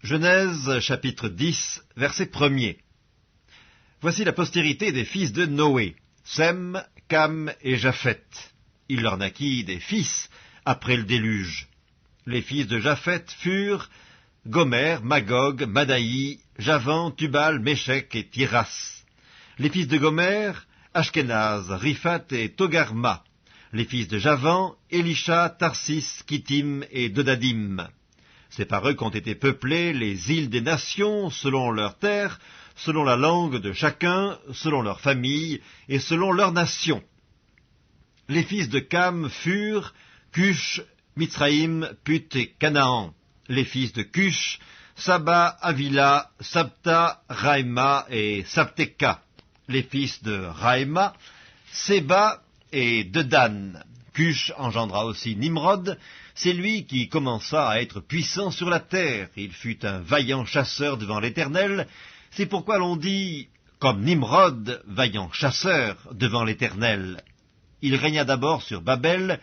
Genèse chapitre 10, verset 1er. Voici la postérité des fils de Noé, Sem, Cam et Japheth. Il leur naquit des fils après le déluge. Les fils de Japheth furent Gomer, Magog, Madaï, Javan, Tubal, Méchec et Tiras. Les fils de Gomer, Ashkenaz, Riphath et Togarma. Les fils de Javan, Elisha, Tarsis, Kittim et Dodadim. C'est par eux qu'ont été peuplées les îles des nations, selon leurs terres, selon la langue de chacun, selon leur famille et selon leur nation. Les fils de Cam furent Cush, Mitzraïm, Put et Canaan. Les fils de Cush, Saba, Avila, Sabta, Raïma et Sabteka. Les fils de Raïma, Séba et Dedan. Cush engendra aussi Nimrod, c'est lui qui commença à être puissant sur la terre. Il fut un vaillant chasseur devant l'Éternel, c'est pourquoi l'on dit, comme Nimrod, vaillant chasseur devant l'Éternel. Il régna d'abord sur Babel,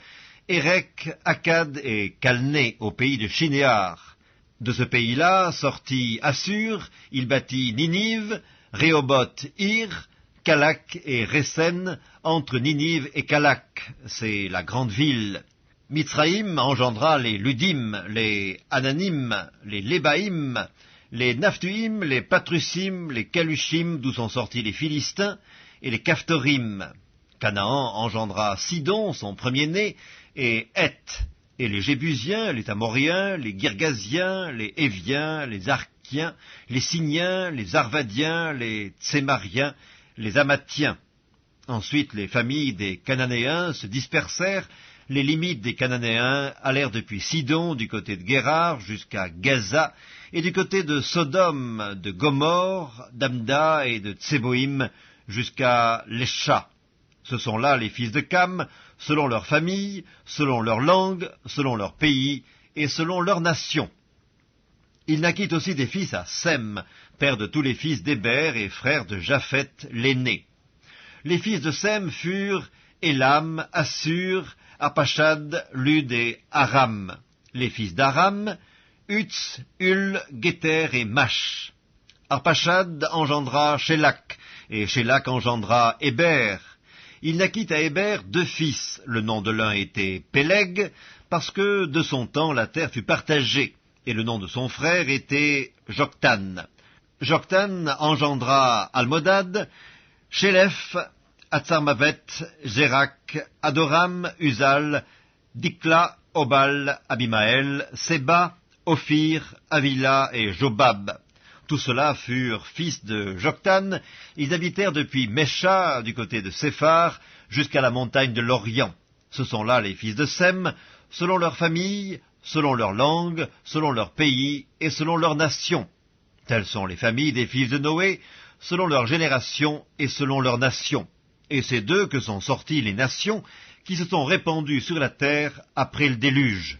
Érec, Akkad et Calné, au pays de Shinéar. De ce pays-là sortit Assur, il bâtit Ninive, Rehoboth, Ir, Calak et Résen, entre Ninive et Calak, c'est la grande ville. Mitzraïm engendra les Ludim, les Ananim, les Lébaïm, les Naphtuim, les Patrusim, les Calushim, d'où sont sortis les Philistins, et les Caphtorim. Canaan engendra Sidon, son premier-né, et Heth, et les Jébusiens, les Amoriens, les Girgasiens, les Éviens, les Arkiens, les Siniens, les Arvadiens, les Tsémariens, les Amathiens. Ensuite, les familles des Cananéens se dispersèrent. Les limites des Cananéens allèrent depuis Sidon, du côté de Guérar, jusqu'à Gaza, et du côté de Sodome, de Gomorre, d'Amda et de Tseboïm, jusqu'à Lesha. Ce sont là les fils de Cam, selon leur famille, selon leur langue, selon leur pays et selon leur nation. Il naquit aussi des fils à Sem, père de tous les fils d'Héber et frère de Japheth l'aîné. Les fils de Sem furent Élam, Assur, Arpachad, Lud et Aram. Les fils d'Aram, Utz, Hul, Guéter et Mash. Arpachad engendra Shélak, et Shélak engendra Héber. Il naquit à Héber 2 fils. Le nom de l'un était Péleg, parce que de son temps la terre fut partagée, et le nom de son frère était Joktan. Joktan engendra Almodad, Shélef, Atzarmavet, Zérak, Adoram, Uzal, Dikla, Obal, Abimaël, Séba, Ophir, Avila et Jobab. Tous ceux-là furent fils de Joktan. Ils habitèrent depuis Mesha, du côté de Séphar, jusqu'à la montagne de l'Orient. Ce sont là les fils de Sem, selon leur famille, selon leur langue, selon leur pays et selon leur nation. Telles sont les familles des fils de Noé, selon leur génération et selon leur nation. Et c'est d'eux que sont sorties les nations qui se sont répandues sur la terre après le déluge.